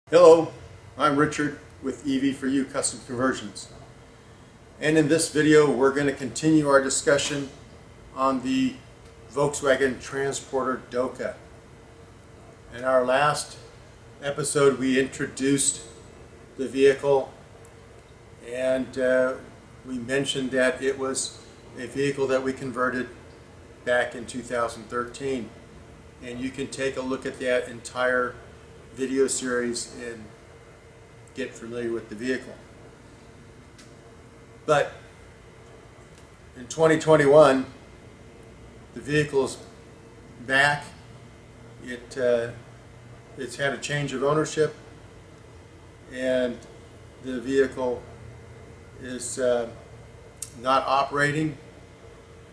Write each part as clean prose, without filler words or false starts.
Hello, I'm Richard with EV4U Custom Conversions, and in this video we're going to continue our discussion on the Volkswagen Transporter Doka. In our last episode we introduced the vehicle and we mentioned that it was a vehicle that we converted back in 2013, and you can take a look at that entire video series and get familiar with the vehicle. But in 2021 the vehicle's back. It's had a change of ownership and the vehicle is not operating,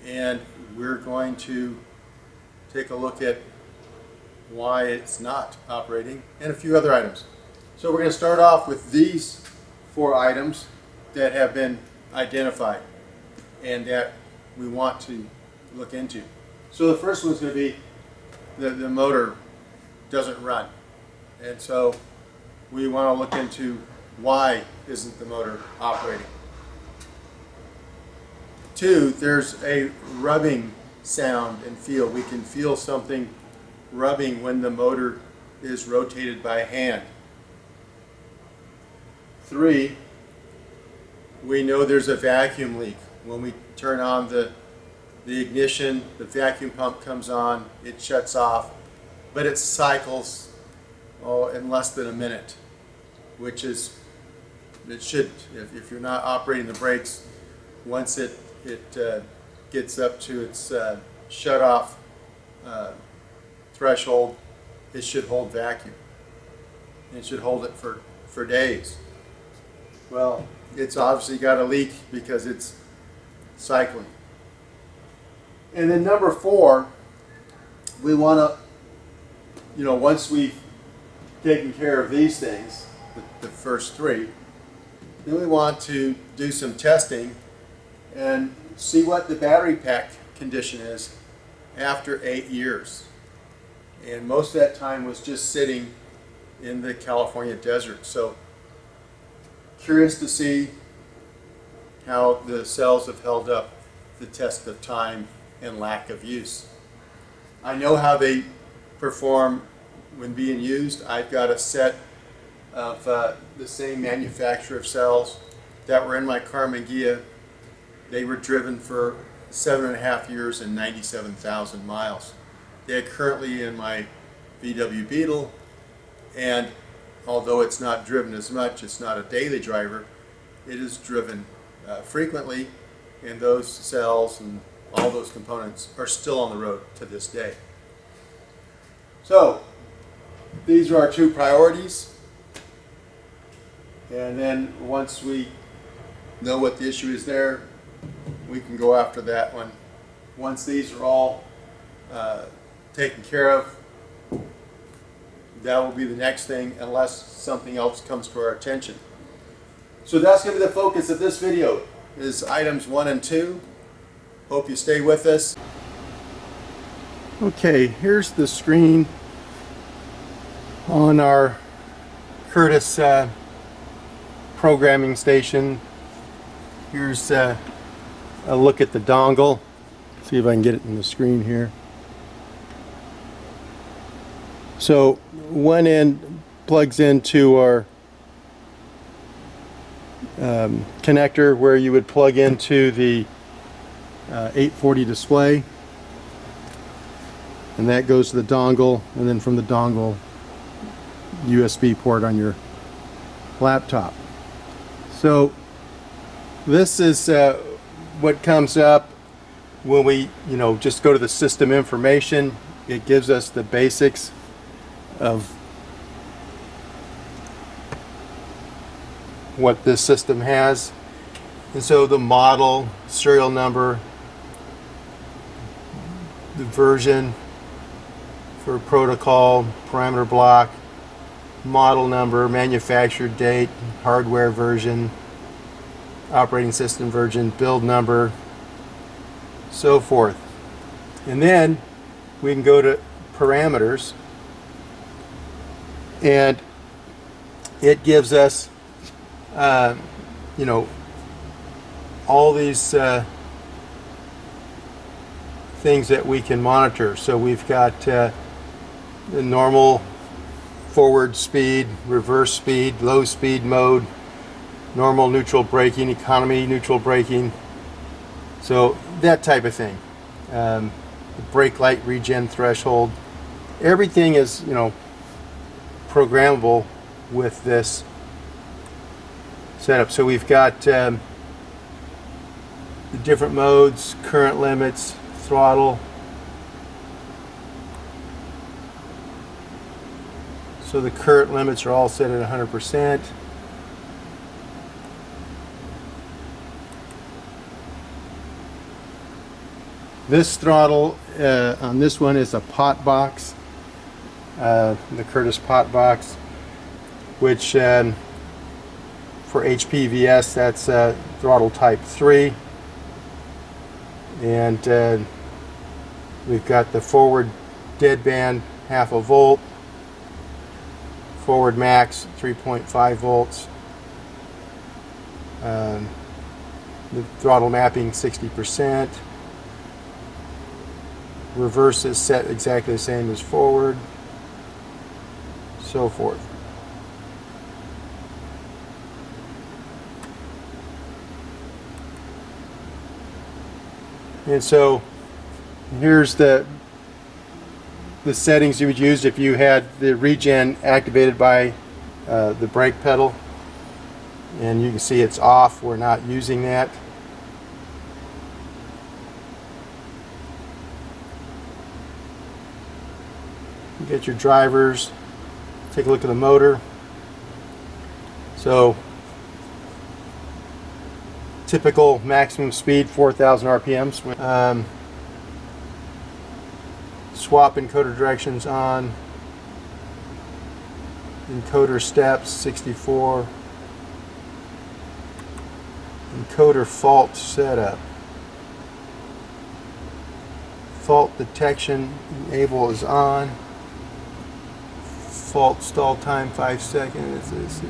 and we're going to take a look at why it's not operating and a few other items. So we're going to start off with these four items that have been identified and that we want to look into. So the first one's going to be the motor doesn't run, and so we want to look into why isn't the motor operating. Two, there's a rubbing sound and feel. We can feel something rubbing when the motor is rotated by hand. Three, we know there's a vacuum leak. When we turn on the ignition, the vacuum pump comes on, it shuts off, but it cycles in less than a minute, which is, it should, if you're not operating the brakes, once it gets up to its shut off threshold, it should hold vacuum. It should hold it for days. Well, it's obviously got a leak because it's cycling. And then number four, we want to, once we've taken care of these things, the first three, then we want to do some testing and see what the battery pack condition is after 8 years. And most of that time was just sitting in the California desert. So curious to see how the cells have held up the test of time and lack of use. I know how they perform when being used. I've got a set of the same manufacturer of cells that were in my Karmann Ghia. They were driven for 7.5 years and 97,000 miles. They're currently in my VW Beetle, and although it's not driven as much, it's not a daily driver, it is driven frequently, and those cells and all those components are still on the road to this day. So these are our two priorities, and then once we know what the issue is there, we can go after that one. Once these are all taken care of, that will be the next thing, unless something else comes to our attention. So that's going to be the focus of this video, is items 1 and 2. Hope you stay with us. Okay, here's the screen on our Curtis programming station. Here's a look at the dongle. See if I can get it in the screen here. So one end plugs into our connector where you would plug into the 840 display, and that goes to the dongle, and then from the dongle, USB port on your laptop. So this is what comes up when we just go to the system information. It gives us the basics of what this system has, and so the model, serial number, the version for protocol, parameter block, model number, manufacturer date, hardware version, operating system version, build number, so forth. And then we can go to parameters, and it gives us, you know, all these things that we can monitor. So we've got the normal forward speed, reverse speed, low speed mode, normal neutral braking, economy neutral braking, so that type of thing. The brake light regen threshold, everything is, you know, programmable with this setup. So we've got the different modes, current limits, throttle. So the current limits are all set at 100%. This throttle on this one is a pot box, the Curtis pot box, which for HPVS that's throttle type 3. And we've got the forward deadband 0.5 volt, forward max 3.5 volts, the throttle mapping 60%, reverse is set exactly the same as forward, so forth. And so here's the settings you would use if you had the regen activated by the brake pedal. And you can see it's off, we're not using that. You get your drivers, take a look at the motor. So typical maximum speed 4,000 RPMs. Swap encoder directions on. Encoder steps 64. Encoder fault setup. Fault detection enable is on. Fault stall time 5 seconds. Let's see.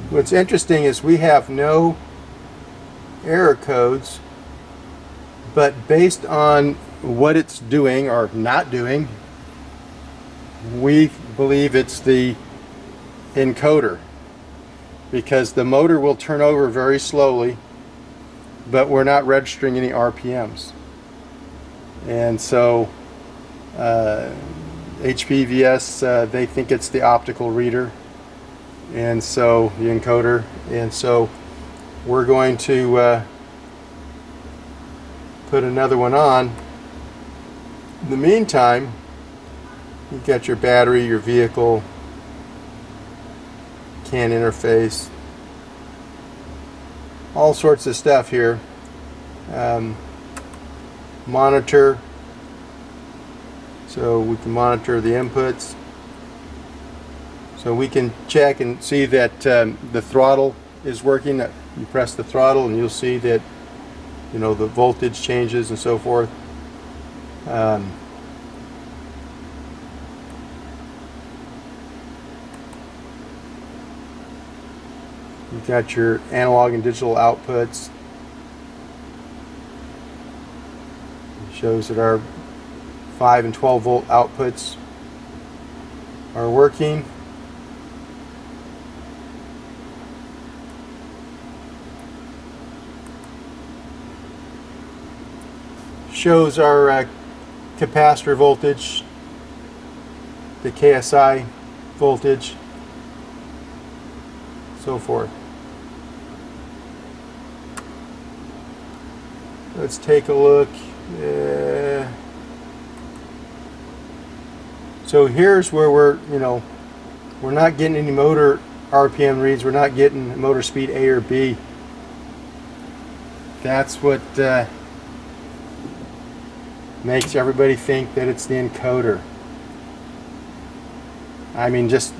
What's interesting is we have no error codes, but based on what it's doing or not doing, we believe it's the encoder, because the motor will turn over very slowly, but we're not registering any RPMs. And so HPVS, they think it's the optical reader, and so the encoder, and so we're going to put another one on. In the meantime, you've got your battery, your vehicle, CAN interface, all sorts of stuff here. Monitor, so we can monitor the inputs. So we can check and see that the throttle is working. You press the throttle and you'll see that, you know, the voltage changes and so forth. You've got your analog and digital outputs. It shows that our 5 and 12 volt outputs are working. Shows our capacitor voltage, the KSI voltage, so forth. Let's take a look. So here's where we're not getting any motor RPM reads. We're not getting motor speed A or B. That's what makes everybody think that it's the encoder. I mean, just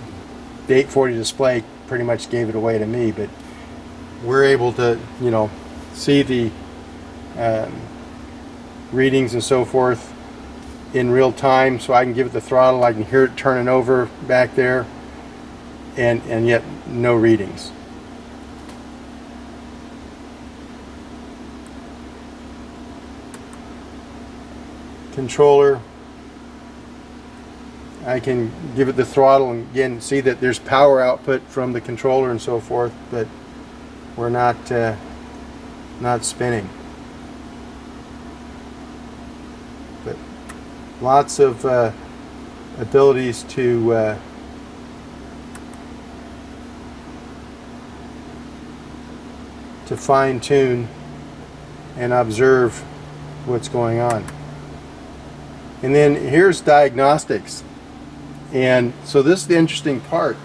the 840 display pretty much gave it away to me, but we're able to, see the readings and so forth in real time, so I can give it the throttle. I can hear it turning over back there, and yet no readings. Controller, I can give it the throttle and again see that there's power output from the controller and so forth, but we're not spinning. But lots of abilities to fine-tune and observe what's going on. And then here's diagnostics. And so this is the interesting part.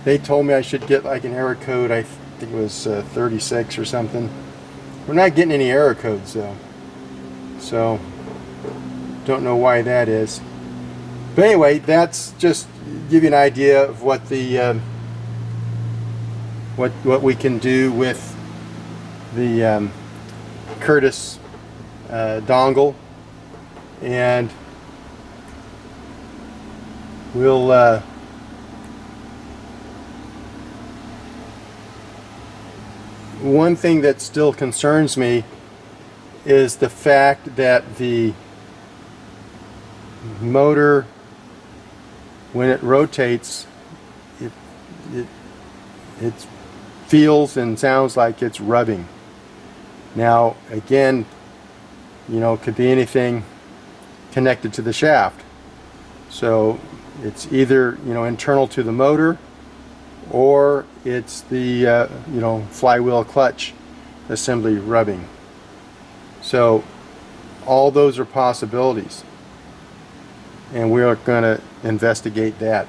They told me I should get like an error code, I think it was 36 or something. We're not getting any error codes though. So don't know why that is. But anyway, that's just give you an idea of what the what we can do with the Curtis dongle. And we'll one thing that still concerns me is the fact that the motor, when it rotates, it feels and sounds like it's rubbing. Now again, you know, it could be anything connected to the shaft. So it's either, you know, internal to the motor, or it's the you know, flywheel clutch assembly rubbing. So all those are possibilities, and we are going to investigate that.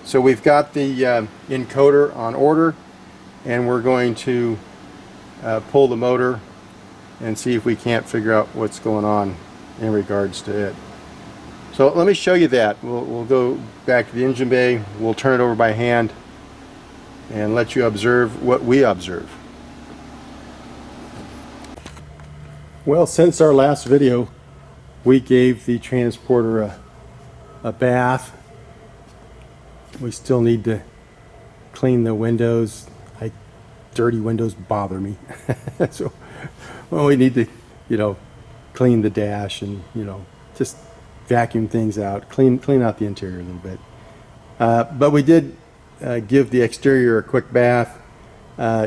So we've got the encoder on order, and we're going to pull the motor and see if we can't figure out what's going on in regards to it. So let me show you that. We'll go back to the engine bay, we'll turn it over by hand and let you observe what we observe. Well, since our last video, we gave the transporter a bath. We still need to clean the windows. Dirty windows bother me. So well, we need to, you know, clean the dash and, you know, just vacuum things out, clean out the interior a little bit. But we did give the exterior a quick bath,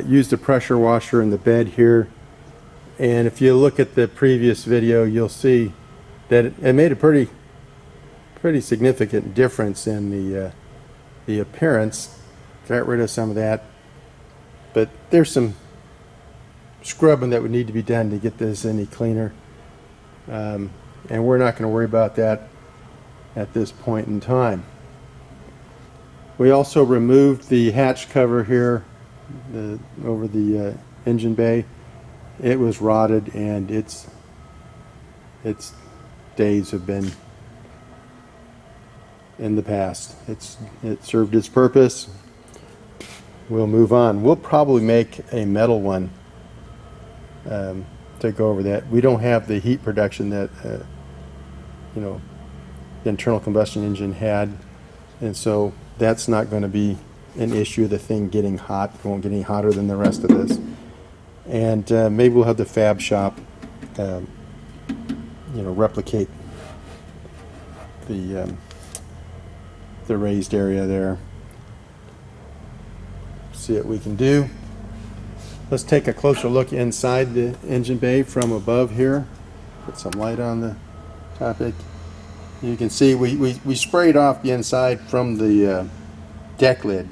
used a pressure washer in the bed here, and if you look at the previous video, you'll see that it made a pretty significant difference in the appearance. Got rid of some of that, but there's some scrubbing that would need to be done to get this any cleaner, and we're not going to worry about that at this point in time. We also removed the hatch cover here over the engine bay. It was rotted, and its days have been in the past. It served its purpose. We'll move on. We'll probably make a metal one to go over that. We don't have the heat production that you know, the internal combustion engine had, and so that's not going to be an issue. The thing getting hot, it won't get any hotter than the rest of this. And maybe we'll have the fab shop you know, replicate the raised area there. See what we can do. Let's take a closer look inside the engine bay from above here. Put some light on the topic. You can see we sprayed off the inside from the deck lid,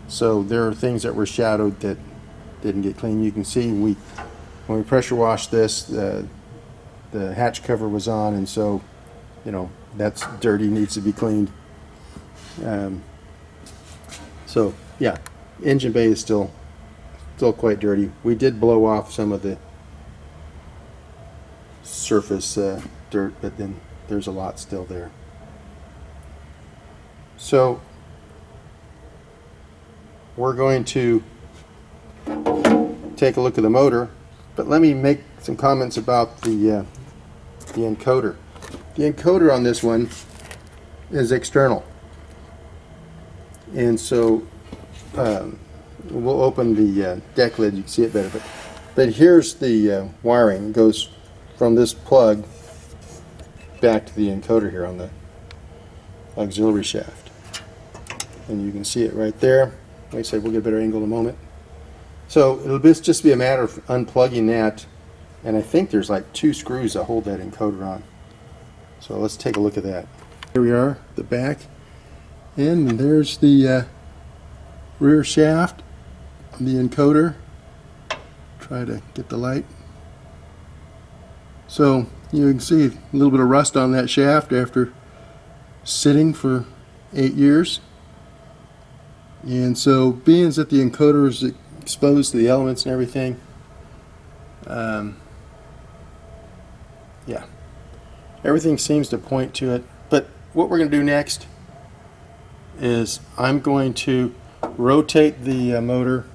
so there are things that were shadowed that didn't get clean. You can see when we pressure washed this, the hatch cover was on, and so, you know, that's dirty, needs to be cleaned. So yeah, engine bay is still quite dirty. We did blow off some of the surface dirt, but then there's a lot still there. So we're going to take a look at the motor, but let me make some comments about the encoder. the encoder on this one is external. And so we'll open the deck lid, you can see it better. But here's the wiring. It goes from this plug back to the encoder here on the auxiliary shaft. And you can see it right there. Like I said, we'll get a better angle in a moment. So it'll just be a matter of unplugging that. And I think there's like 2 screws that hold that encoder on. So let's take a look at that. Here we are, the back. And there's the rear shaft, the encoder. Try to get the light. So you can see a little bit of rust on that shaft after sitting for 8 years. And so being that the encoder is exposed to the elements and everything, yeah, everything seems to point to it. But what we're going to do next is I'm going to rotate the motor.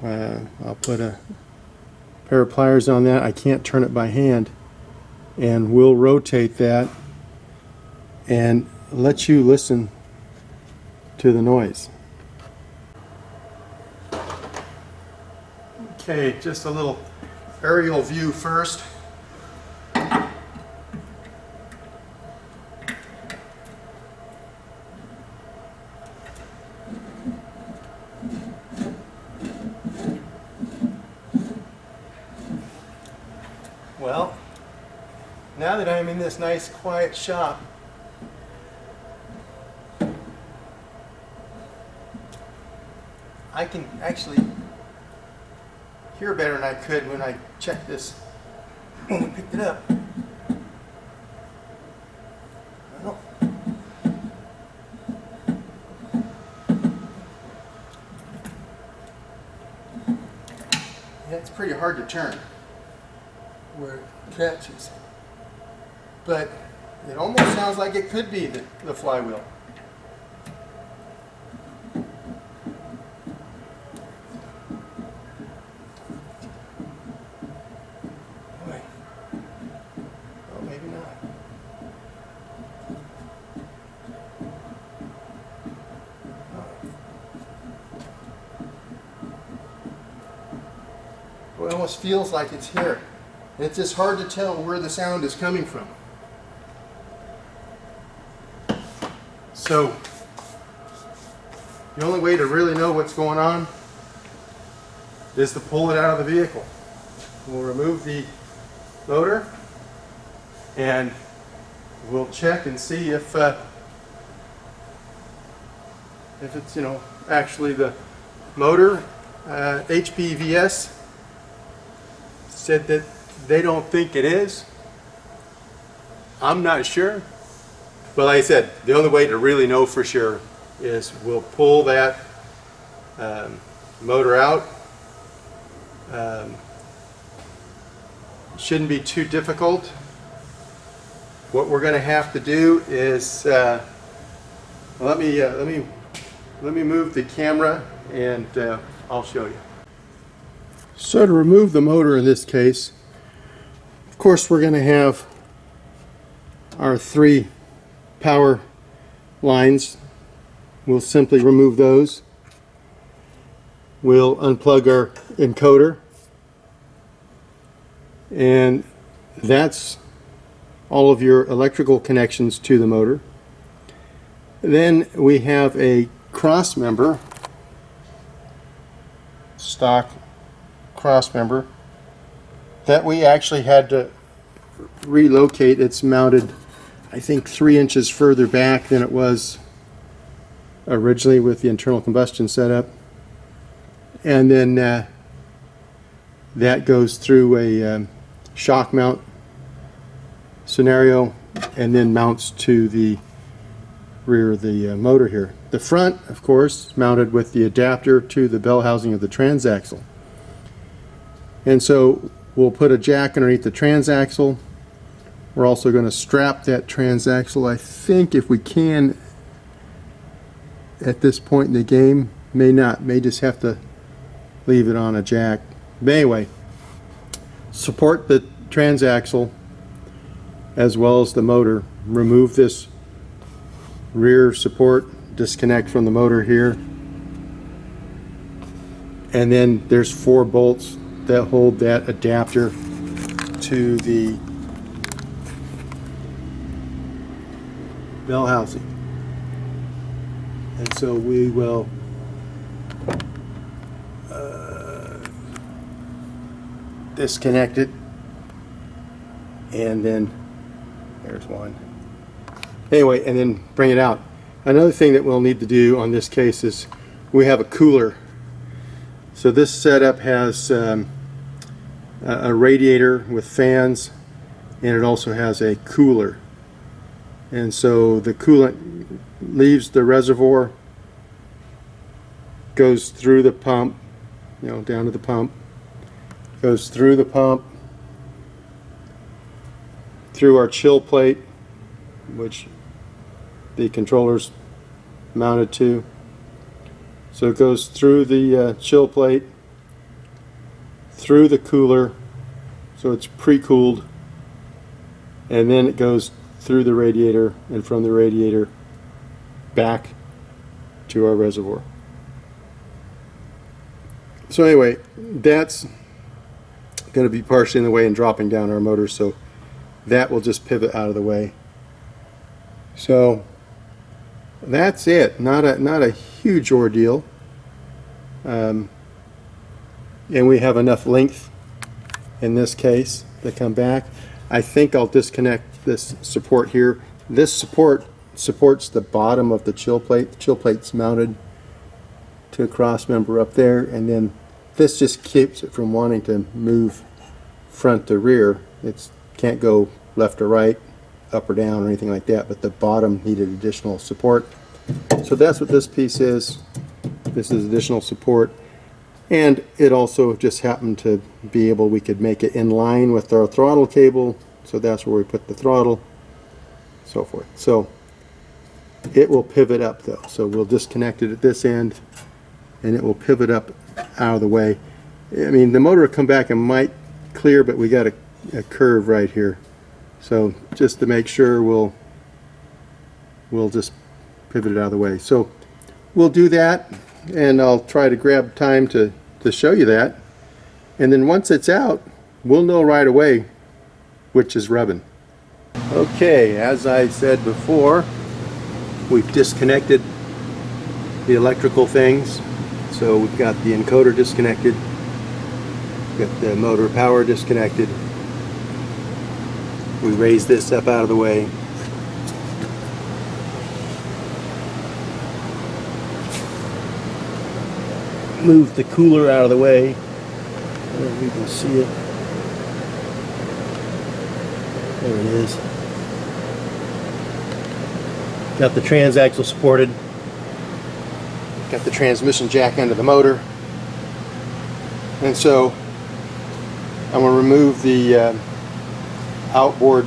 I'll put a pair of pliers on that. I can't turn it by hand. And we'll rotate that and let you listen to the noise. Okay, just a little aerial view first. Well, now that I'm in this nice quiet shop, I can actually hear better than I could when I checked this when we picked it up. Well, yeah, it's pretty hard to turn where it catches, but it almost sounds like it could be the flywheel. Boy. Oh, maybe not. Boy, it almost feels like it's here. It's just hard to tell where the sound is coming from. So, the only way to really know what's going on is to pull it out of the vehicle. We'll remove the motor and we'll check and see if it's, actually the motor. HPVS said that they don't think it is. I'm not sure. But like I said, the only way to really know for sure is we'll pull that motor out. Shouldn't be too difficult. What we're going to have to do is let me move the camera and I'll show you. So to remove the motor in this case, of course we're going to have our 3 power lines. We'll simply remove those. We'll unplug our encoder, and that's all of your electrical connections to the motor. Then we have a cross member, stock cross member, that we actually had to relocate. It's mounted, I think, 3 inches further back than it was originally with the internal combustion setup. And then that goes through a shock mount scenario and then mounts to the rear of the motor here. The front, of course, is mounted with the adapter to the bell housing of the transaxle. And so we'll put a jack underneath the transaxle. We're also going to strap that transaxle, I think, if we can, at this point in the game. May not, may just have to leave it on a jack. But anyway, support the transaxle, as well as the motor. Remove this rear support, disconnect from the motor here, and then there's 4 bolts that hold that adapter to the bell housing. And so we will disconnect it, and then there's one. Anyway, and then bring it out. Another thing that we'll need to do on this case is we have a cooler. So this setup has a radiator with fans, and it also has a cooler. And so the coolant leaves the reservoir, goes through the pump, you know, down to the pump, goes through the pump, through our chill plate, which the controller's mounted to. So it goes through the chill plate, through the cooler, so it's pre-cooled, and then it goes through the radiator, and from the radiator back to our reservoir. So anyway, that's going to be partially in the way and dropping down our motor, so that will just pivot out of the way. So that's it. Not a huge ordeal, and we have enough length in this case to come back. I think I'll disconnect this support here. This support supports the bottom of the chill plate. The chill plate's mounted to a cross member up there, and then this just keeps it from wanting to move front to rear. It can't go left or right, up or down, or anything like that, but the bottom needed additional support. So that's what this piece is. This is additional support, and it also just happened to be able, we could make it in line with our throttle cable, so that's where we put the throttle, so forth. So it will pivot up though, so we'll disconnect it at this end, and it will pivot up out of the way. I mean, the motor will come back and might clear, but we got a curve right here, so just to make sure, we'll just pivot it out of the way. So we'll do that, and I'll try to grab time to show you that, and then once it's out, we'll know right away which is rubbing. Okay, as I said before, we've disconnected the electrical things. So we've got the encoder disconnected, we've got the motor power disconnected. We raise this up out of the way. Move the cooler out of the way. There we can see it. There it is. Got the transaxle supported. Got the transmission jack under the motor. And so I'm going to remove the outboard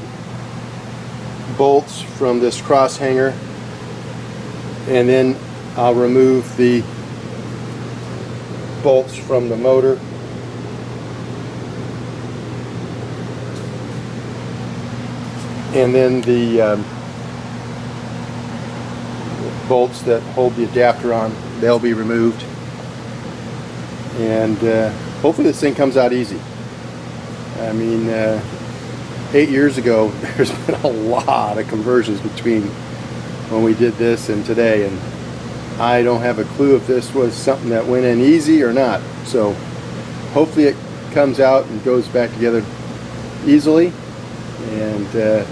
bolts from this cross hanger, and then I'll remove the bolts from the motor. And then the bolts that hold the adapter on, they'll be removed. And hopefully this thing comes out easy. I mean, 8 years ago, there's been a lot of conversions between when we did this and today, and I don't have a clue if this was something that went in easy or not. So hopefully it comes out and goes back together easily, and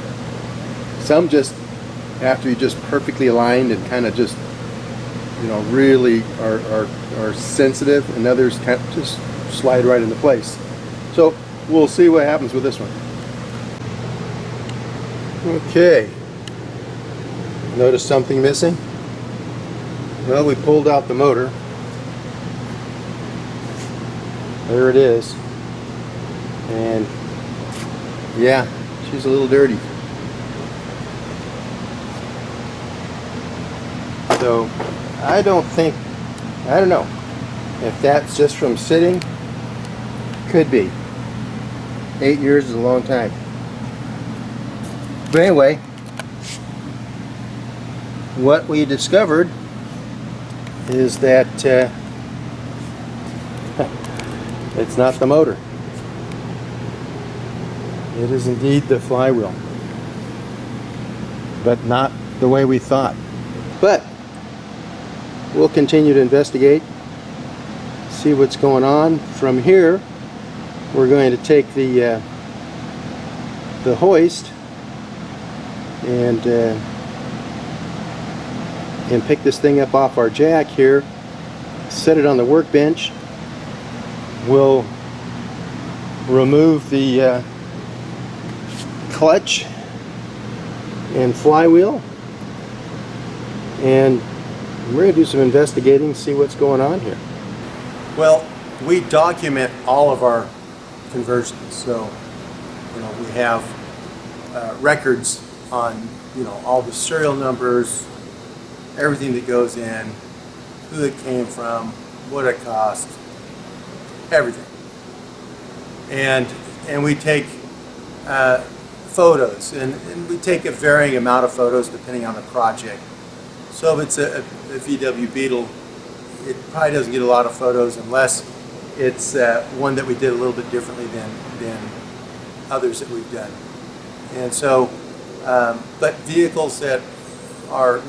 some just have to be just perfectly aligned and kind of just, you know, really are sensitive, and others kind of just slide right into place. So we'll see what happens with this one. Okay, notice something missing? Well, we pulled out the motor. There it is. And yeah, she's a little dirty. So I don't know if that's just from sitting. Could be. 8 years is a long time. But anyway, what we discovered is that It's not the motor. It is indeed the flywheel, but not the way we thought. but we'll continue to investigate, see what's going on. From here, we're going to take the hoist and pick this thing up off our jack here, set it on the workbench. We'll remove the clutch and flywheel, and we're going to do some investigating, see what's going on here. Well, we document all of our conversions, so we have records on all the serial numbers, everything that goes in, who it came from, what it cost, everything. And we take photos, and we take a varying amount of photos depending on the project. So if it's a VW Beetle, it probably doesn't get a lot of photos unless it's one that we did a little bit differently than others that we've done. And so, but vehicles that are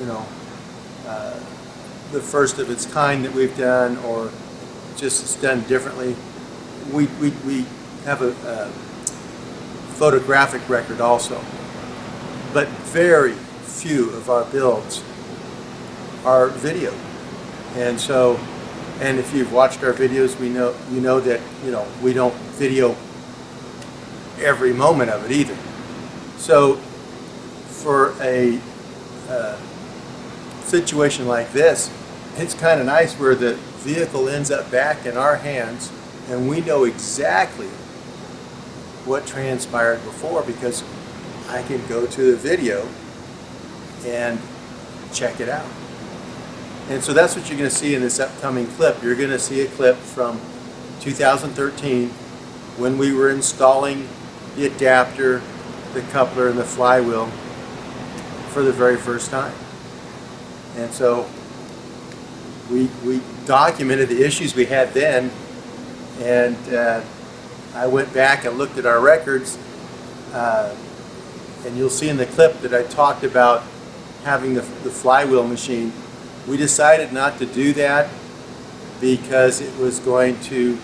the first of its kind that we've done, or just it's done differently, we have a photographic record also. But very few of our builds are video. And so, and if you've watched our videos, you know that we don't video every moment of it either. So for a situation like this, it's kind of nice where the vehicle ends up back in our hands and we know exactly what transpired before, because I can go to the video and check it out. And so that's what you're going to see in this upcoming clip. You're going to see a clip from 2013 when we were installing the adapter, the coupler, and the flywheel for the very first time. And so we documented the issues we had then, and I went back and looked at our records, and you'll see in the clip that I talked about having the flywheel machine. We decided not to do that because it was going to,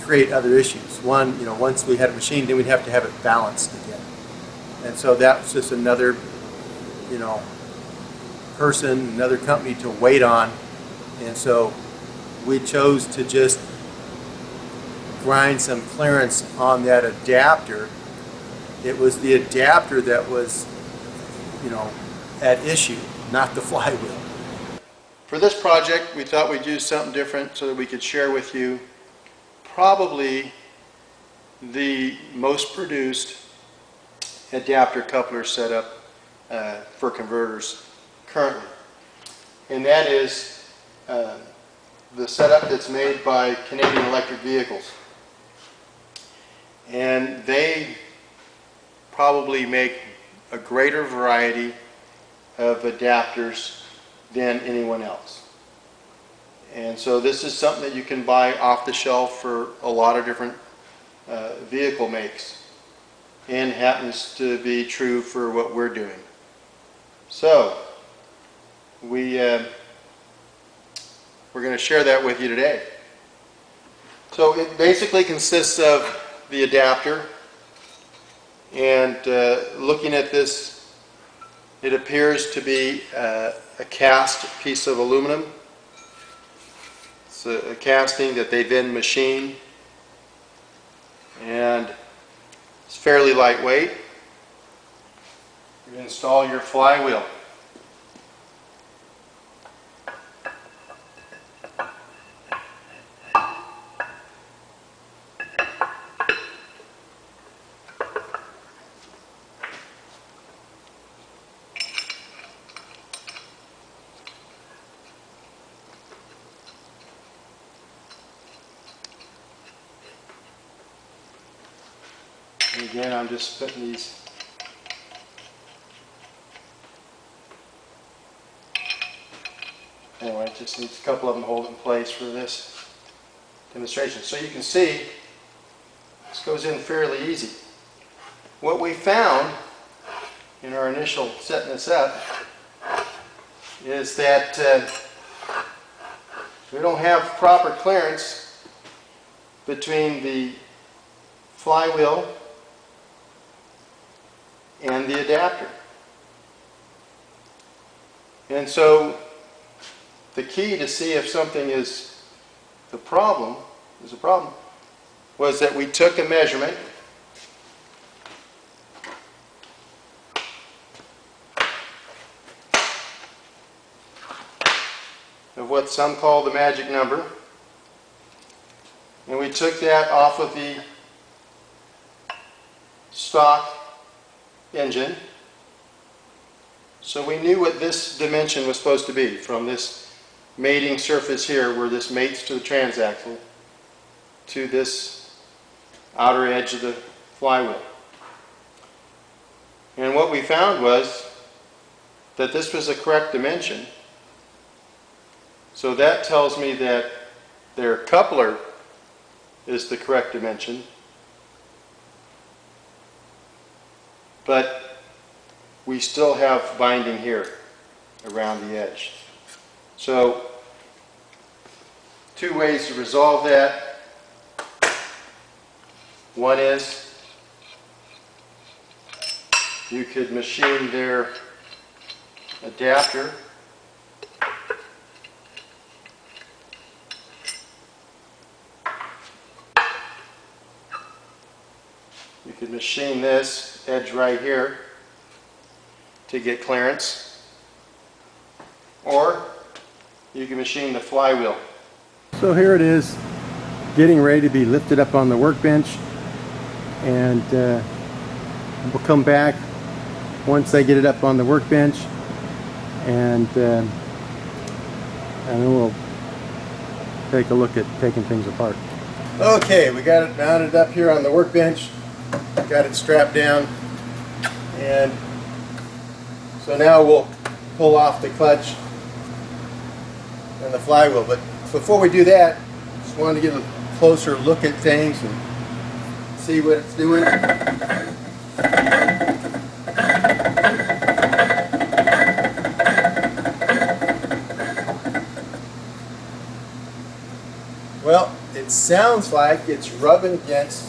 create other issues. One, once we had a machine, then we'd have to have it balanced again. And so that was just another, person, another company to wait on. And so we chose to just grind some clearance on that adapter. It was the adapter that was, at issue, not the flywheel. For this project, we thought we'd do something different so that we could share with you probably the most produced adapter coupler setup for converters currently. And that is the setup that's made by Canadian Electric Vehicles. And they probably make a greater variety of adapters than anyone else. And so this is something that you can buy off the shelf for a lot of different vehicle makes, and happens to be true for what we're doing. So we're going to share that with you today. So it basically consists of the adapter, and looking at this, it appears to be a cast piece of aluminum. It's a casting that they then machine, and it's fairly lightweight. You install your flywheel. And again, I'm just putting these anyway, it just needs a couple of them to hold in place for this demonstration. So you can see this goes in fairly easy. What we found in our initial setting this up is that we don't have proper clearance between the flywheel and the adapter. And so the key to see if something is a problem, was that we took a measurement of what some call the magic number, and we took that off of the stock engine, so we knew what this dimension was supposed to be from this mating surface here where this mates to the transaxle to this outer edge of the flywheel. And what we found was that this was the correct dimension. So that tells me that their coupler is the correct dimension, but we still have binding here around the edge. So two ways to resolve that. One is you could machine their adapter machine this edge right here to get clearance, or you can machine the flywheel. So here it is, getting ready to be lifted up on the workbench, and we'll come back once I get it up on the workbench, and then we'll take a look at taking things apart. Okay, we got it mounted up here on the workbench, got it strapped down, and so now we'll pull off the clutch and the flywheel. But before we do that, just wanted to get a closer look at things and see what it's doing. Well, it sounds like it's rubbing against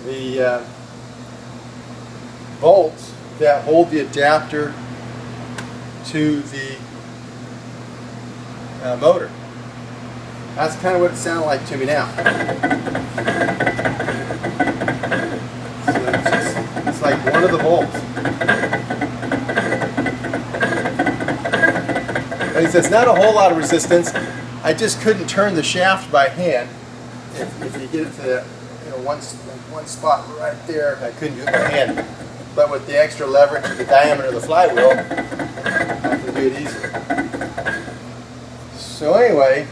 the bolts that hold the adapter to the motor. That's kind of what it sounded like to me now. So it's like one of the bolts. But he says it's not a whole lot of resistance. I just couldn't turn the shaft by hand. If you get it to the, one spot right there, I couldn't do it by hand. But with the extra leverage of the diameter of the flywheel, I can do it easily. So anyway,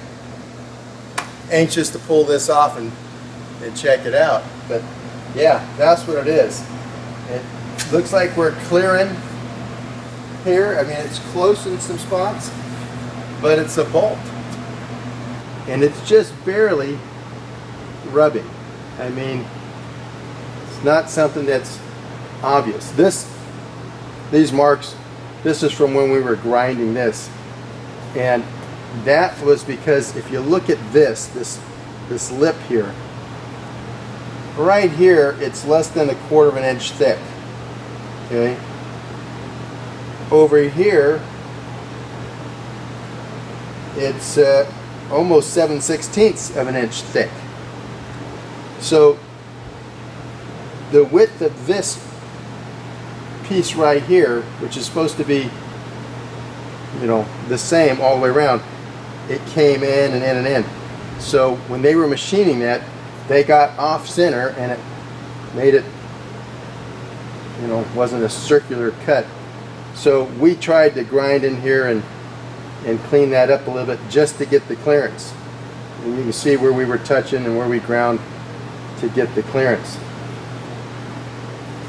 anxious to pull this off and check it out. But yeah, that's what it is. It looks like we're clearing here. I mean, it's close in some spots, but it's a bolt. And it's just barely rubbing. I mean, it's not something that's obvious. These marks, this is from when we were grinding this, and that was because if you look at this lip here, right here, it's less than 1/4 of an inch thick. Okay. Over here, it's almost 7/16 of an inch thick. So the width of this piece right here, which is supposed to be, the same all the way around, it came in and in and in. So when they were machining that, they got off center and it made it, wasn't a circular cut. So we tried to grind in here and clean that up a little bit just to get the clearance. And you can see where we were touching and where we ground to get the clearance.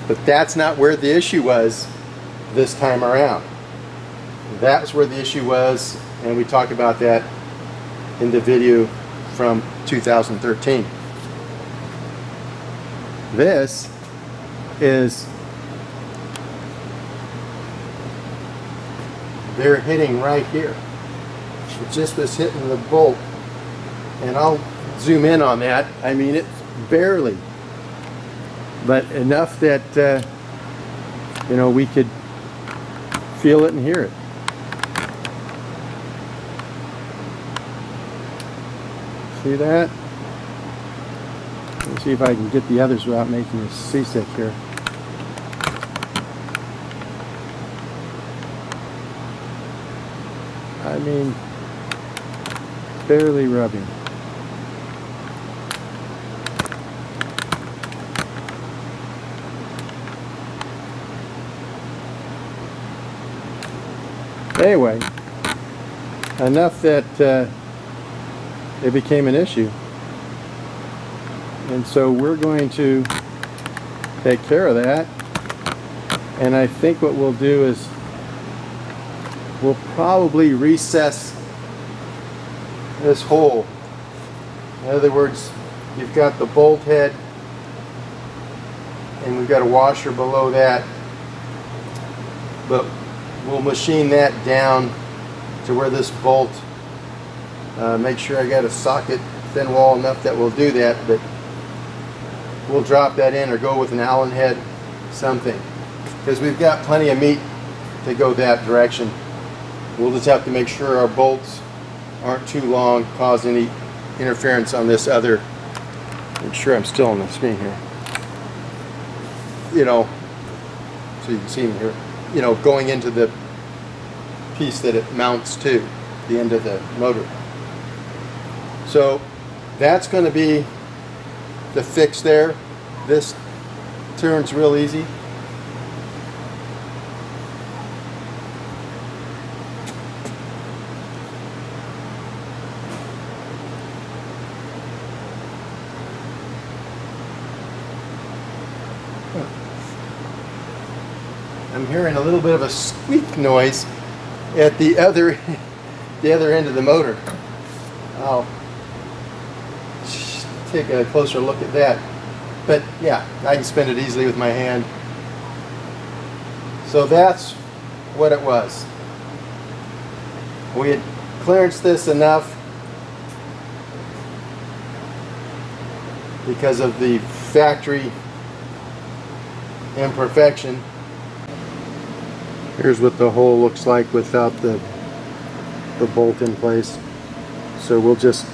But that's not where the issue was this time around. That's where the issue was, and we talked about that in the video from 2013. This is, they're hitting right here. It just was hitting the bolt, and I'll zoom in on that. I mean, it's barely, but enough that you know, we could feel it and hear it. See that? Let's see if I can get the others without making you seasick here. I mean, barely rubbing. Anyway, enough that it became an issue. And so we're going to take care of that. And I think what we'll do is we'll probably recess this hole. In other words, you've got the bolt head and we've got a washer below that, but we'll machine that down to where this bolt, make sure I got a socket thin wall enough that will do that, but we'll drop that in or go with an Allen head, something, because we've got plenty of meat to go that direction. We'll just have to make sure our bolts aren't too long, cause any interference on this other. Make sure I'm still on the screen here. You know, so you can see me here. You know, going into the piece that it mounts to, the end of the motor. So that's going to be the fix there. This turns real easy. I'm hearing a little bit of a squeak noise at the other end of the motor. I'll take a closer look at that. But yeah, I can spin it easily with my hand. So that's what it was. We had clearanced this enough because of the factory imperfection. Here's what the hole looks like without the bolt in place. So we'll just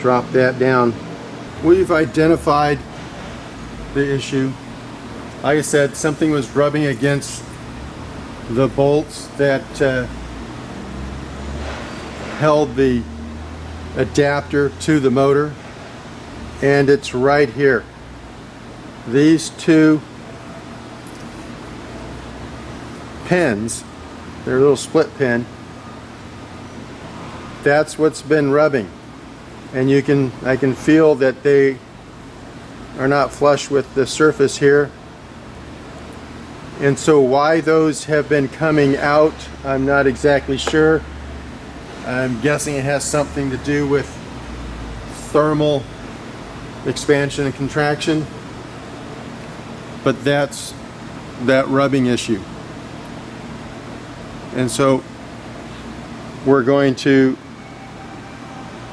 drop that down. We've identified the issue. Like I said, something was rubbing against the bolts that held the adapter to the motor, and it's right here. These two pins, they're a little split pin, that's what's been rubbing, and I can feel that they are not flush with the surface here. And so why those have been coming out, I'm not exactly sure. I'm guessing it has something to do with thermal expansion and contraction, but that's that rubbing issue. And so we're going to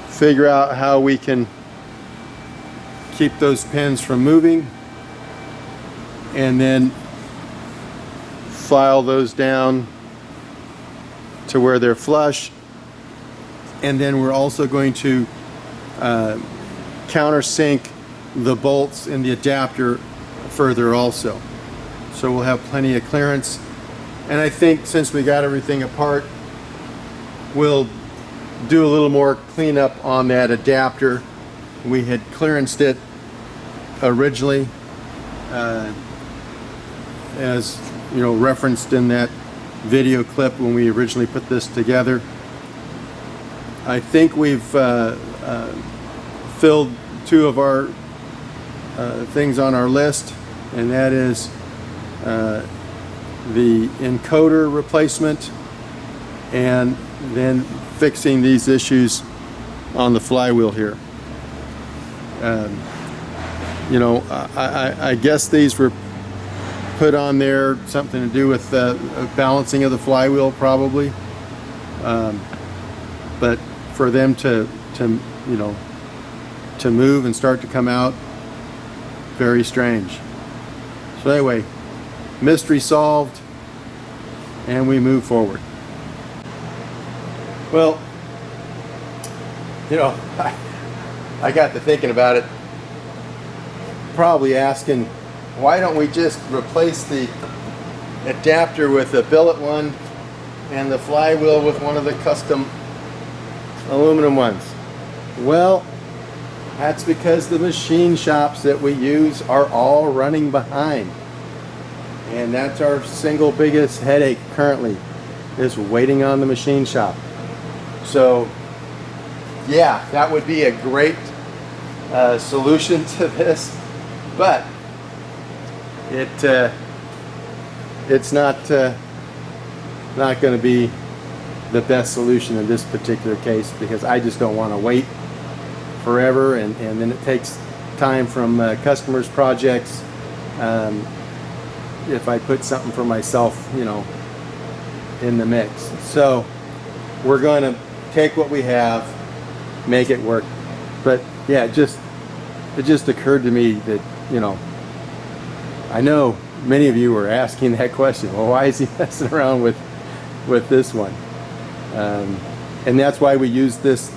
figure out how we can keep those pins from moving, and then file those down to where they're flush. And then we're also going to countersink the bolts in the adapter further also. So we'll have plenty of clearance. And I think since we got everything apart, we'll do a little more cleanup on that adapter. We had clearanced it originally, as you know, referenced in that video clip when we originally put this together. I think we've filled two of our things on our list, and that is the encoder replacement and then fixing these issues on the flywheel here. You know, I guess these were put on there, something to do with balancing of the flywheel probably, but for them to you know, to move and start to come out, very strange. So anyway, mystery solved, and we move forward. Well, you know, I got to thinking about it, probably asking, why don't we just replace the adapter with a billet one and the flywheel with one of the custom aluminum ones? Well, that's because the machine shops that we use are all running behind. And that's our single biggest headache currently, is waiting on the machine shop. So, yeah, that would be a great solution to this, but it's not going to be the best solution in this particular case, because I just don't want to wait forever, and then it takes time from customers' projects. If I put something for myself, you know, in the mix. So we're going to take what we have, make it work. But yeah, it just occurred to me that, you know, I know many of you were asking that question. Well, why is he messing around with this one? And that's why we use this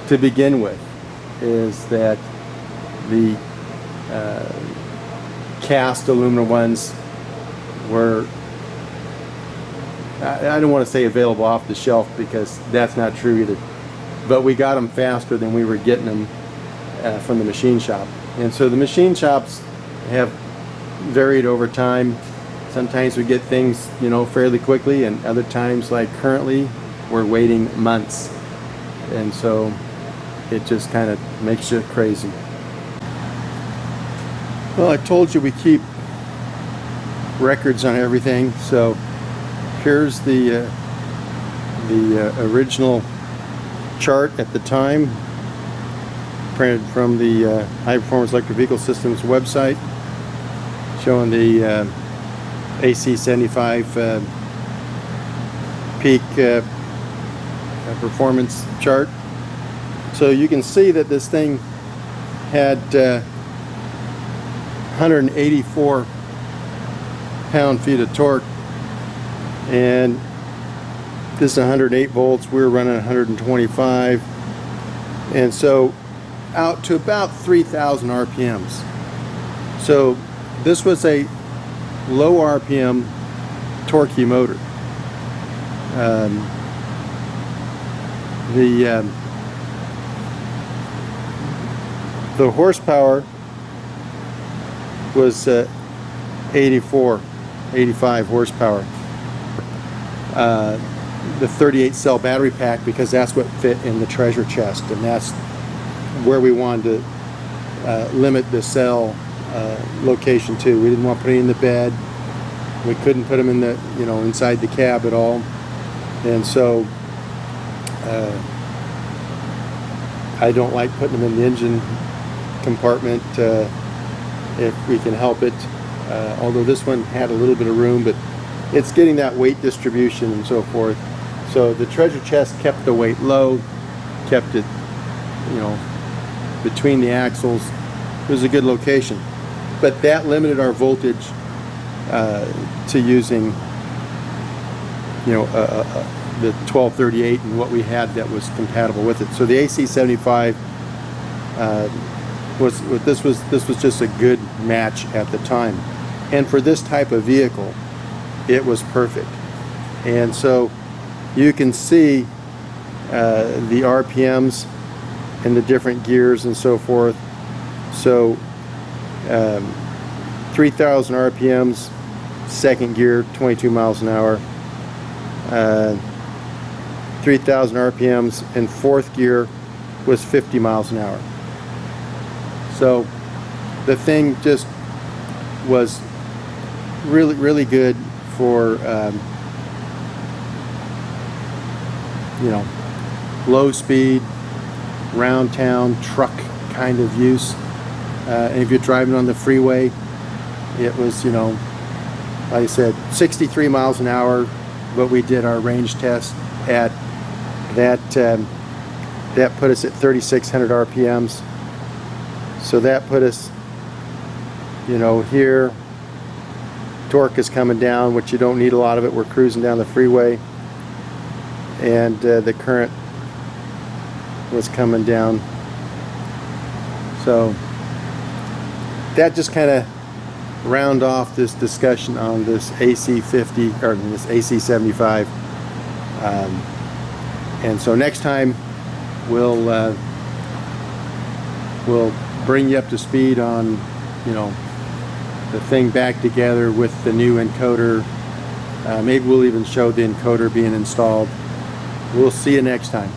to begin with, is that the cast aluminum ones were, I don't want to say available off the shelf, because that's not true either, but we got them faster than we were getting them from the machine shop. And so the machine shops have varied over time. Sometimes we get things, you know, fairly quickly, and other times, like currently, we're waiting months. And so it just kind of makes you crazy. Well, I told you we keep records on everything, so here's the original chart at the time, printed from the High Performance Electric Vehicle Systems website, showing the AC75 peak performance chart. So you can see that this thing had 184 pound-feet of torque, and this is 108 volts. We were running 125, and so out to about 3,000 RPMs. So this was a low RPM torquey motor. The horsepower was 85 horsepower. The 38 cell battery pack, because that's what fit in the treasure chest, and that's where we wanted to limit the cell location to. We didn't want to put it in the bed. We couldn't put them in the, you know, inside the cab at all. And so I don't like putting them in the engine compartment if we can help it. Although this one had a little bit of room, but it's getting that weight distribution and so forth. So the treasure chest kept the weight low, kept it, you know, between the axles. It was a good location, but that limited our voltage to using, you know, the 1238 and what we had that was compatible with it. So the AC75 this was just a good match at the time, and for this type of vehicle, it was perfect. And so you can see the RPMs and the different gears and so forth. So 3,000 RPMs, second gear, 22 miles an hour. 3,000 RPMs in fourth gear was 50 miles an hour. So the thing just was really, really good for, you know, low speed, round town, truck kind of use. And if you're driving on the freeway, it was, you know, like I said, 63 miles an hour, but we did our range test at that. That put us at 3,600 RPMs. So that put us, you know, here. Torque is coming down, which you don't need a lot of it. We're cruising down the freeway, and the current was coming down. So that just kind of round off this discussion on this AC50 or this AC75. And so next time we'll bring you up to speed on, you know, the thing back together with the new encoder. Maybe we'll even show the encoder being installed. We'll see you next time.